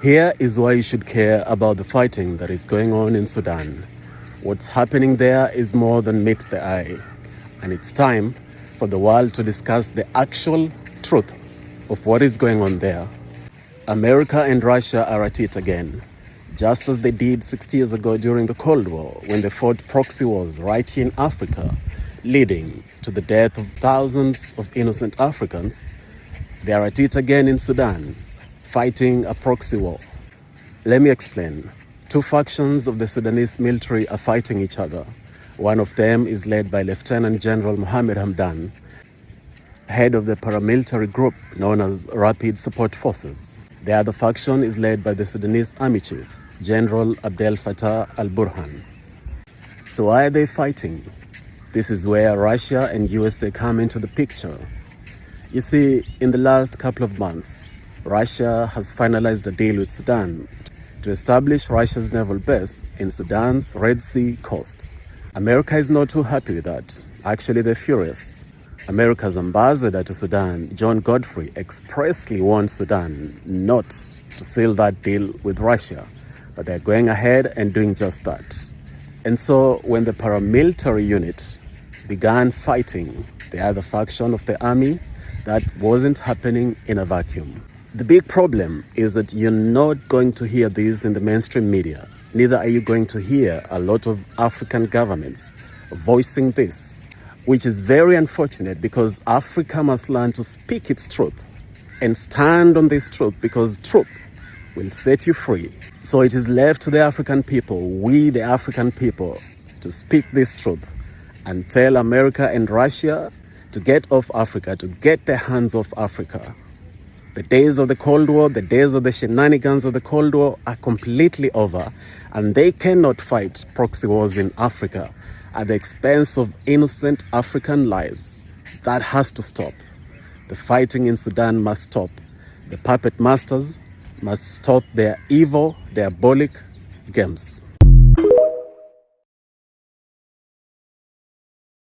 Here is why you should care about the fighting that is going on in Sudan. What's happening there is more than meets the eye, and it's time for the world to discuss the actual truth of what is going on there. America and Russia are at it again, just as they did 60 years ago during the Cold War, when they fought proxy wars right here in Africa, leading to the death of thousands of innocent Africans. They are at it again in Sudan, fighting a proxy war. Let me explain. Two factions of the Sudanese military are fighting each other. One of them is led by Lieutenant General Mohammed Hamdan, head of the paramilitary group known as Rapid Support Forces. The other faction is led by the Sudanese Army Chief, General Abdel Fattah al-Burhan. So why are they fighting? This is where Russia and USA come into the picture. You see, in the last couple of months, Russia has finalized a deal with Sudan to establish Russia's naval base in Sudan's Red Sea coast. America is not too happy with that. Actually, they're furious. America's ambassador to Sudan, John Godfrey, expressly warned Sudan not to seal that deal with Russia, but they're going ahead and doing just that. And so when the paramilitary unit began fighting the other faction of the army, that wasn't happening in a vacuum. The big problem is that you're not going to hear this in the mainstream media. Neither are you going to hear a lot of African governments voicing this, which is very unfortunate, because Africa must learn to speak its truth and stand on this truth, because truth will set you free. So it is left to the African people, we the African people, to speak this truth and tell America and Russia to get off Africa, to get their hands off Africa. The days of the Cold War, the days of the shenanigans of the Cold War are completely over, and they cannot fight proxy wars in Africa at the expense of innocent African lives. That has to stop. The fighting in Sudan must stop. The puppet masters must stop their evil, diabolic games.